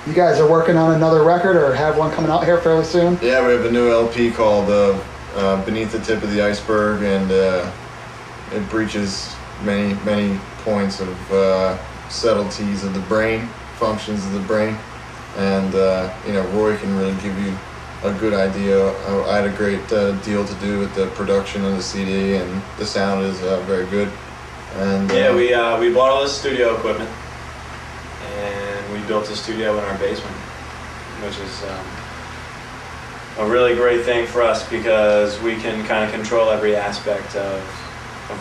You guys are working on another record or have one coming out here fairly soon? Yeah, we have a new LP called Beneath the Tip of the Iceberg, and it breaches many points of subtleties of the brain, functions of the brain, and you know, Roy can really give you a good idea. I had a great deal to do with the production of the CD, and the sound is very good. And yeah, we bought all this studio equipment, and we built a studio in our basement, which is a really great thing for us because we can kind of control every aspect of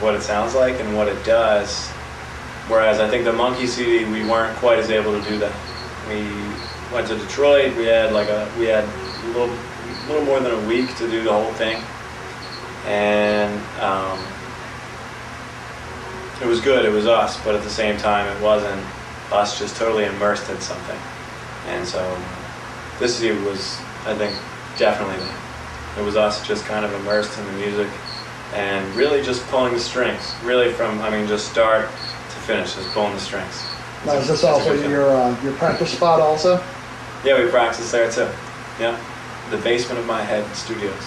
what it sounds like and what it does. Whereas I think the Monkey CD, we weren't quite as able to do that. We went to Detroit. We had a little more than a week to do the whole thing, and it was good. It was us, but at the same time, it wasn't us just totally immersed in something. And so this CD was, I think, definitely that. It was us just kind of immersed in the music and really just pulling the strings. Really from, I mean, just start to finish, just pulling the strings. Now, is this also your practice spot also? Yeah, we practice there too. Yeah, the basement of my head studios.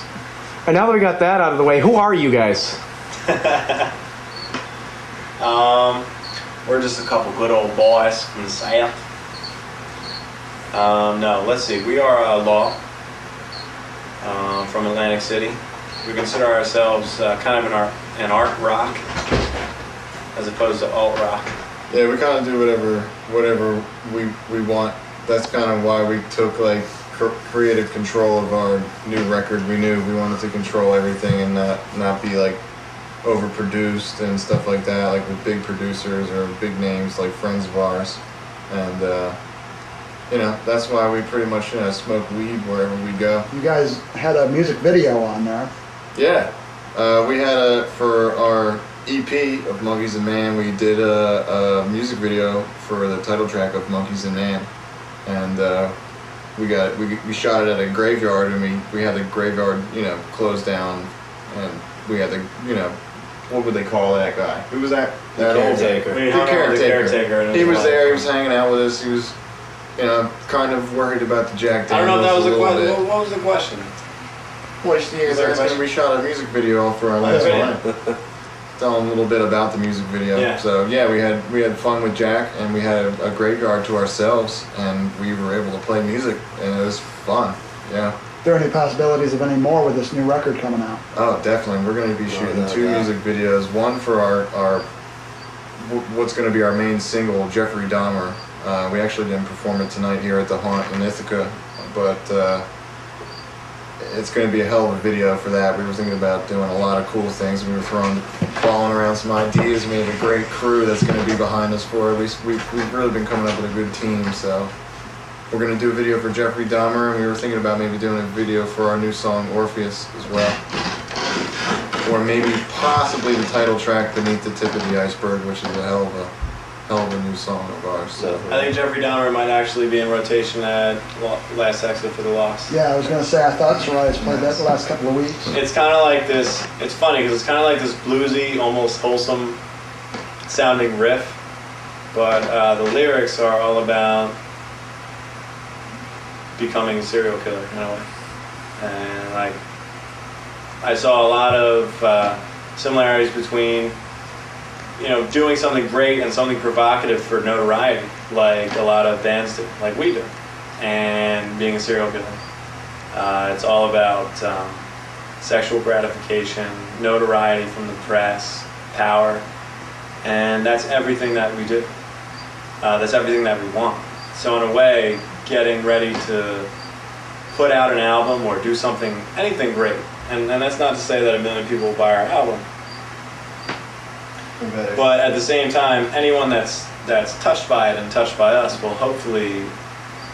And now that we got that out of the way, who are you guys? We're just a couple good old boys from the South. No, let's see. We are Law from Atlantic City. We consider ourselves kind of an art rock as opposed to alt rock. Yeah, we kind of do whatever we want. That's kind of why we took like creative control of our new record. We knew we wanted to control everything and not be like overproduced and stuff like that, like with big producers or big names like friends of ours. And you know, that's why we pretty much smoke weed wherever we go. You guys had a music video on there. Yeah, we had for our EP of Monkeys and Man, we did a music video for the title track of Monkeys and Man, and we shot it at a graveyard, and we had the graveyard closed down, and we had the what would they call that guy? Who was that? That caretaker. The caretaker. He was there. He was hanging out with us. He was kind of worried about the Jack Daniels. I don't know if that was the question. What was the question? Well, we shot a music video for our last one. Tell them a little bit about the music video. Yeah. So yeah, we had fun with Jack, and we had a graveyard to ourselves, and we were able to play music, and it was fun. Yeah. Are there any possibilities of any more with this new record coming out? Oh, definitely. We're going to be shooting two music videos. One for our what's going to be our main single, Jeffrey Dahmer. We actually didn't perform it tonight here at the Haunt in Ithaca, but it's going to be a hell of a video for that. We were thinking about doing a lot of cool things. We were balling around some ideas. We have a great crew that's going to be behind us for it. We've really been coming up with a good team, so we're going to do a video for Jeffrey Dahmer, and we were thinking about maybe doing a video for our new song Orpheus as well, or maybe possibly the title track Beneath the Tip of the Iceberg, which is a hell of a new song of ours. So I think Jeffrey Dahmer might actually be in rotation at Last Exit for the Lost. Yeah, I was going to say, I thought Soraya played that the last couple of weeks. It's kind of like this, it's funny because it's kind of like this bluesy, almost wholesome sounding riff, but the lyrics are all about becoming a serial killer in a way. And like, I saw a lot of similarities between doing something great and something provocative for notoriety, like a lot of bands do, like we do, and being a serial killer. It's all about sexual gratification, notoriety from the press, power, and that's everything that we do. That's everything that we want. So in a way, getting ready to put out an album or do anything great, and that's not to say that 1 million people will buy our album, but at the same time, anyone that's touched by it and touched by us will hopefully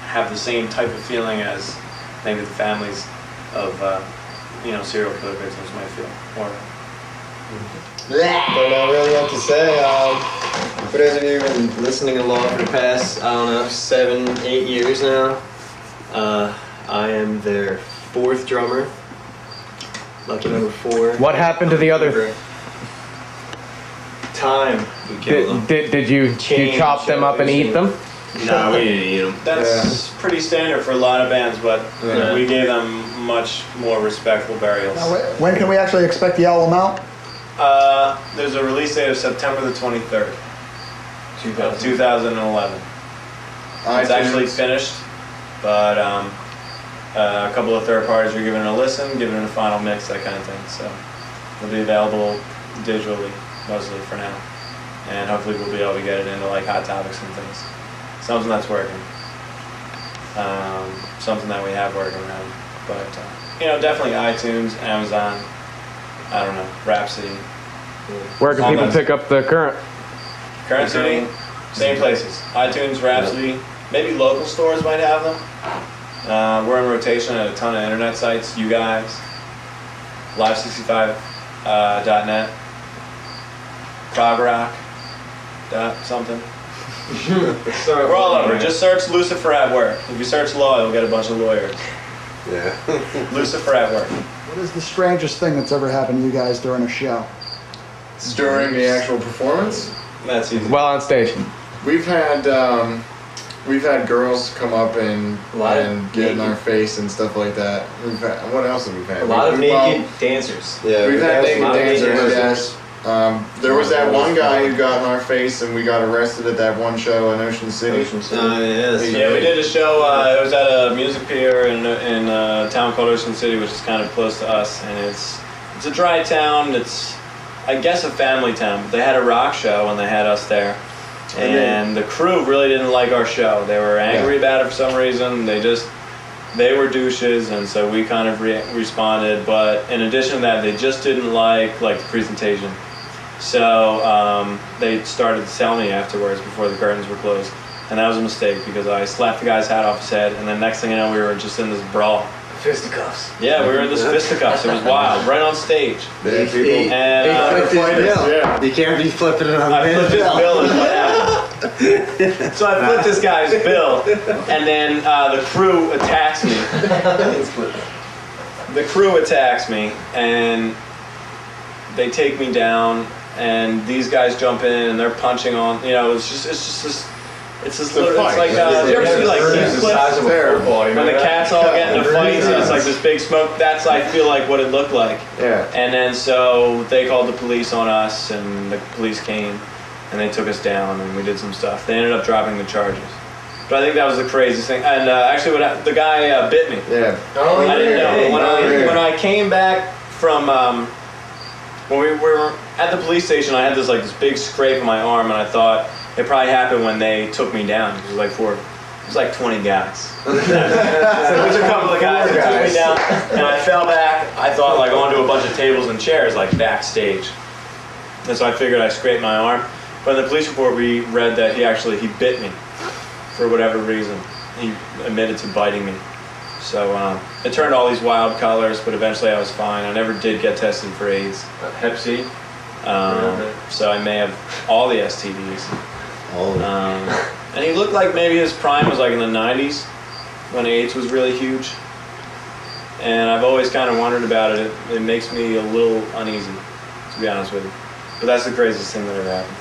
have the same type of feeling as maybe the families of serial killer victims might feel. Or don't know really what to say. For those of you who've been listening along for the past, 7, 8 years now, I am their 4th drummer. Lucky number 4. What happened to the other? Time. Did you chop them up and eat them? Nah, we didn't eat them. That's pretty standard for a lot of bands, but Yeah. we gave them much more respectful burials. Now, when can we actually expect the album out? There's a release date of September the 23rd, 2011. It's actually finished, but a couple of third parties are giving it a listen, giving it a final mix, that kind of thing. So it'll be available digitally mostly for now, and hopefully we'll be able to get it into like Hot Topics and things. Something that's working. Something that we have working around, but definitely iTunes, Amazon. I don't know, Rhapsody. Where can All people those. pick up the current? Current CD, same places. iTunes, Rhapsody, maybe local stores might have them. We're in rotation at a ton of internet sites. You guys, live65.net, progrock. Something. We're all over. Just search Lucifer at Work. If you search law, you'll get a bunch of lawyers. Yeah. Lucifer at Work. What is the strangest thing that's ever happened to you guys during a show? During the actual performance, That's easy. Well, on stage. we've had girls come up and A lot of get in naked- our face and stuff like that. What else have we had? A lot of We've, naked dancers. Yeah, We've had a naked lot of dancers, yes. There was that one guy who got in our face and we got arrested at that one show in Ocean City. Yeah, that's Yeah, we right. did a show. It was at a music pier in a town called Ocean City, which is kind of close to us, and it's a dry town. It's, I guess, a family town. But they had a rock show and they had us there, and the crew really didn't like our show. They were angry about it for some reason. They were douches, and so we kind of responded. But in addition to that, they just didn't like the presentation. So they started to tell me afterwards, before the curtains were closed, and that was a mistake because I slapped the guy's hat off his head, and then next thing you know, we were just in this brawl. Fisticuffs. Yeah, we were in this fisticuffs. It was wild, right on stage. Yeah, people. And Yeah. You can't be flipping it on I flipped his bill. Is what happened. So I flipped this guy's bill, and then the crew attacks me. The crew attacks me, and they take me down, and these guys jump in, and they're punching on. It's just this. It's this little. It's like. Did you ever see like Heath Cliff? When the cats all get into fights, and it's like this big smoke. That's, I feel like, what it looked like. Yeah. And then so they called the police on us, and the police came, and they took us down, and we did some stuff. They ended up dropping the charges. But I think that was the craziest thing. And actually, the guy bit me. Yeah. I didn't know. When I came back from when we were at the police station, I had this big scrape on my arm, and I thought it probably happened when they took me down. It was like 20 guys. There was a couple of guys that took me down, and I fell back. I thought onto a bunch of tables and chairs backstage. And so I figured I scraped my arm. But in the police report, we read that he bit me for whatever reason. He admitted to biting me. So it turned all these wild colors, but eventually I was fine. I never did get tested for AIDS. Hep C. So I may have all the STDs. And he looked like maybe his prime was in the 90s when AIDS was really huge. And I've always kind of wondered about it. It makes me a little uneasy, to be honest with you. But that's the craziest thing that ever happened.